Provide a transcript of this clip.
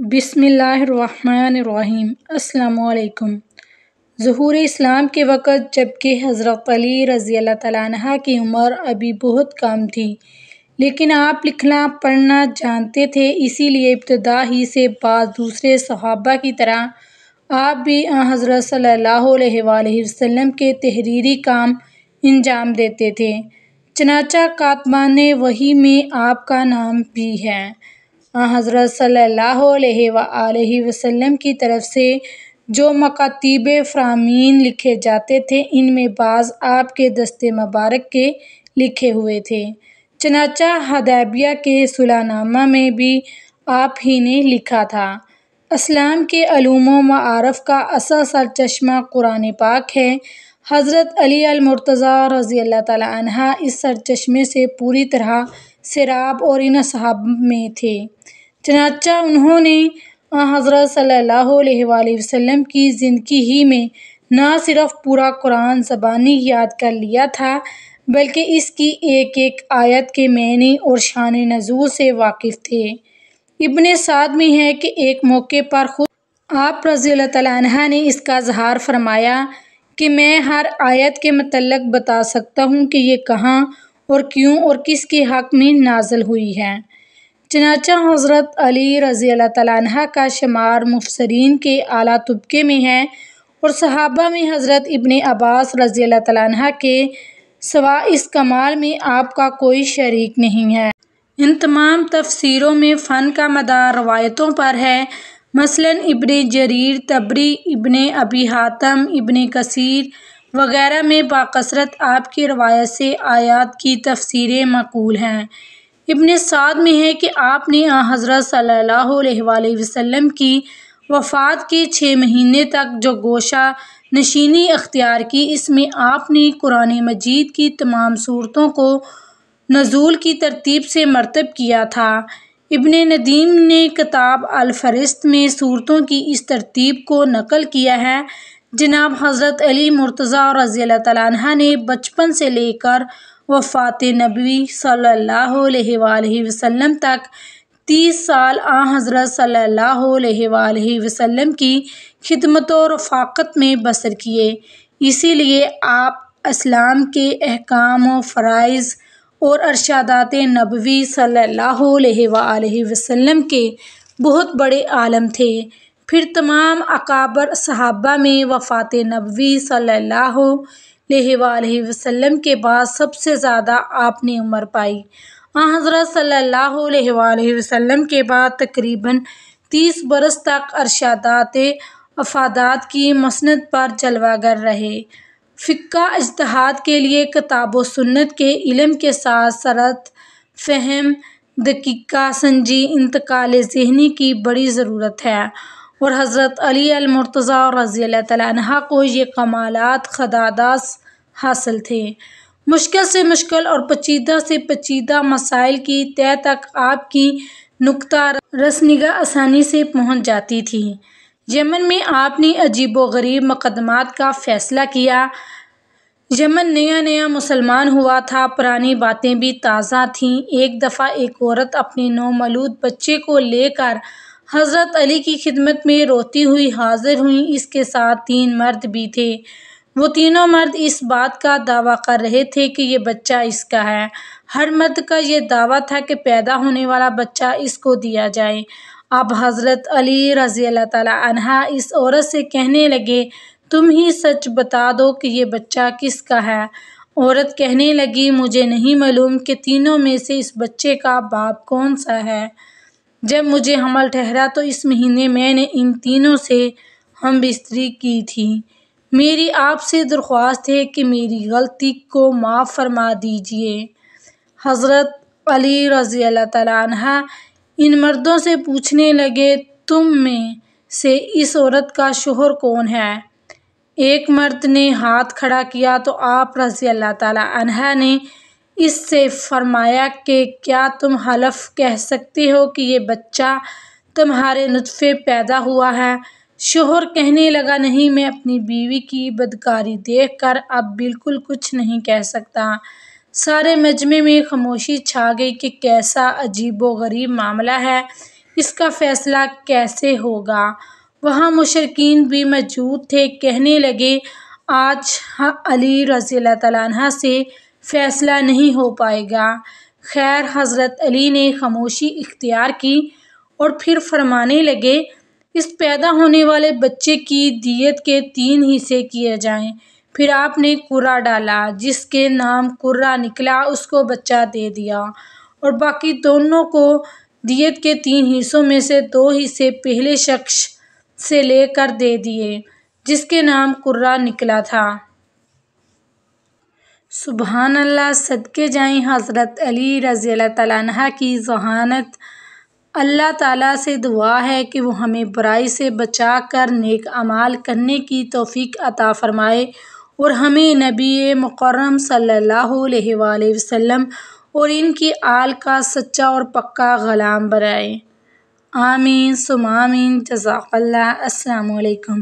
بسم اللہ الرحمن الرحیم۔ السلام علیکم۔ ظہور اسلام کے وقت جبکہ حضرت علی رضی اللہ تعالیٰ عنہ کی عمر ابھی بہت کم تھی، لیکن آپ لکھنا پڑھنا جانتے تھے، اسی لیے ابتدا ہی سے بعض دوسرے صحابہ کی طرح آپ بھی حضرت صلی اللہ علیہ وآلہ وسلم کے تحریری کام انجام دیتے تھے۔ چنانچہ کاتبان وحی میں آپ کا نام بھی ہے۔ حضرت صلی اللہ علیہ وآلہ وسلم کی طرف سے جو مکاتیب فرامین لکھے جاتے تھے، ان میں بعض آپ کے دست مبارک کے لکھے ہوئے تھے۔ چنانچہ حدیبیہ کے صلح نامہ میں بھی آپ ہی نے لکھا تھا۔ اسلام کے علوم و معارف کا اصل سرچشمہ قرآن پاک ہے۔ حضرت علی المرتضیٰ رضی اللہ تعالیٰ عنہ اس سرچشمے سے پوری طرح سیراب اور انسحاب میں تھے۔ چنانچہ انہوں نے حضرت صلی اللہ علیہ وآلہ وسلم کی زندگی ہی میں نہ صرف پورا قرآن زبانی یاد کر لیا تھا، بلکہ اس کی ایک ایک آیت کے معنی اور شان نزول سے واقف تھے۔ ابن سعد میں ہے کہ ایک موقع پر خود آپ رضی اللہ تعالیٰ عنہ نے اس کا اظہار فرمایا کہ میں ہر آیت کے متعلق بتا سکتا ہوں کہ یہ کہاں اور کیوں اور کس کے حق میں نازل ہوئی ہے۔ چنانچہ حضرت علی رضی اللہ تعالیٰ عنہ کا شمار مفسرین کے اعلیٰ طبقے میں ہے، اور صحابہ میں حضرت ابن عباس رضی اللہ تعالیٰ عنہ کے سوا اس کمال میں آپ کا کوئی شریک نہیں ہے۔ ان تمام تفسیروں میں فن کا مدار روایتوں پر ہے۔ مثلاً ابن جریر طبری، ابن ابی حاتم، ابن کثیر وغیرہ میں بکثرت آپ کی روایت سے آیات کی تفسیریں منقول ہیں۔ ابن سعد میں ہے کہ آپ نے حضرت صلی اللہ علیہ وآلہ وسلم کی وفات کے 6 مہینے تک جو گوشہ نشینی اختیار کی، اس میں آپ نے قرآن مجید کی تمام سورتوں کو نزول کی ترتیب سے مرتب کیا تھا۔ ابن ندیم نے کتاب الفہرست میں سورتوں کی اس ترتیب کو نقل کیا ہے۔ جناب حضرت علی مرتضیٰ رضی اللہ تعالیٰ عنہ نے بچپن سے لے کر وفات نبی صلی اللہ علیہ وآلہ وسلم تک 30 سال حضرت صلی اللہ علیہ وآلہ وسلم کی خدمت و رفاقت میں بسر کیے، اسی لیے آپ اسلام کے احکام و فرائض اور ارشادات نبوی صلی اللہ علیہ وآلہ وسلم کے بہت بڑے عالم تھے۔ پھر تمام اکابر صحابہ میں وفات نبوی صلی اللہ علیہ وآلہ وسلم کے بعد سب سے زیادہ آپ نے عمر پائی۔ حضرت صلی اللہ علیہ وآلہ وسلم کے بعد تقریباً 30 برس تک ارشادات افادات کی مسند پر جلوہ گر رہے۔ فقہ اجتہاد کے لیے کتاب و سنت کے علم کے ساتھ سرد فہم، دقیقہ سنجی، انتقال ذہنی کی بڑی ضرورت ہے، اور حضرت علی المرتضیٰ رضی اللہ تعالیٰ عنہ کو یہ کمالات خداداد حاصل تھے۔ مشکل سے مشکل اور پیچیدہ سے پیچیدہ مسائل کی تہہ تک آپ کی نقطہ رس نگاہ آسانی سے پہنچ جاتی تھی۔ یمن میں آپ نے عجیب و غریب مقدمات کا فیصلہ کیا۔ یمن نیا نیا مسلمان ہوا تھا، پرانی باتیں بھی تازہ تھیں۔ ایک دفعہ ایک عورت اپنے نومولود بچے کو لے کر حضرت علی کی خدمت میں روتی ہوئی حاضر ہوئیں۔ اس کے ساتھ 3 مرد بھی تھے۔ وہ تینوں مرد اس بات کا دعویٰ کر رہے تھے کہ یہ بچہ اس کا ہے۔ ہر مرد کا یہ دعویٰ تھا کہ پیدا ہونے والا بچہ اس کو دیا جائے۔ اب حضرت علی رضی اللہ تعالیٰ عنہ اس عورت سے کہنے لگے، تم ہی سچ بتا دو کہ یہ بچہ کس کا ہے۔ عورت کہنے لگی، مجھے نہیں معلوم کہ تینوں میں سے اس بچے کا باپ کون سا ہے۔ جب مجھے حمل ٹھہرا تو اس مہینے میں نے ان تینوں سے ہم بستری کی تھی۔ میری آپ سے درخواست ہے کہ میری غلطی کو معاف فرما دیجیے۔ حضرت علی رضی اللہ تعالیٰ عنہ ان مردوں سے پوچھنے لگے، تم میں سے اس عورت کا شوہر کون ہے؟ ایک مرد نے ہاتھ کھڑا کیا تو آپ رضی اللہ تعالیٰ عنہ نے اس سے فرمایا کہ کیا تم حلف کہہ سکتے ہو کہ یہ بچہ تمہارے نطفے پیدا ہوا ہے؟ شوہر کہنے لگا، نہیں، میں اپنی بیوی کی بدکاری دیکھ کر اب بالکل کچھ نہیں کہہ سکتا۔ سارے مجمع میں خاموشی چھا گئی کہ کیسا عجیب و غریب معاملہ ہے۔ اس کا فیصلہ کیسے ہوگا؟ وہاں مشرکین بھی موجود تھے، کہنے لگے آج علی رضی اللہ تعالیٰ عنہ سے فیصلہ نہیں ہو پائے گا۔ خیر حضرت علی نے خاموشی اختیار کی اور پھر فرمانے لگے اس پیدا ہونے والے بچے کی دیت کے 3 حصے کیے جائیں۔ پھر آپ نے قرہ ڈالا، جس کے نام قرہ نکلا اس کو بچہ دے دیا اور باقی دونوں کو دیت کے 3 حصوں میں سے 2 حصے پہلے شخص سے لے کر دے دیے جس کے نام قرہ نکلا تھا۔ سبحان اللہ، صدقے جائیں حضرت علی رضی اللہ تعالیٰ عنہ کی ذہانت۔ اللہ تعالیٰ سے دعا ہے کہ وہ ہمیں برائی سے بچا کر نیک اعمال کرنے کی توفیق عطا فرمائے اور ہمیں نبی مکرم صلی اللہ علیہ وآلہ وسلم اور ان کی آل کا سچا اور پکا غلام بنائے۔ آمین ثم آمین۔ جزاک اللہ۔ السلام علیکم۔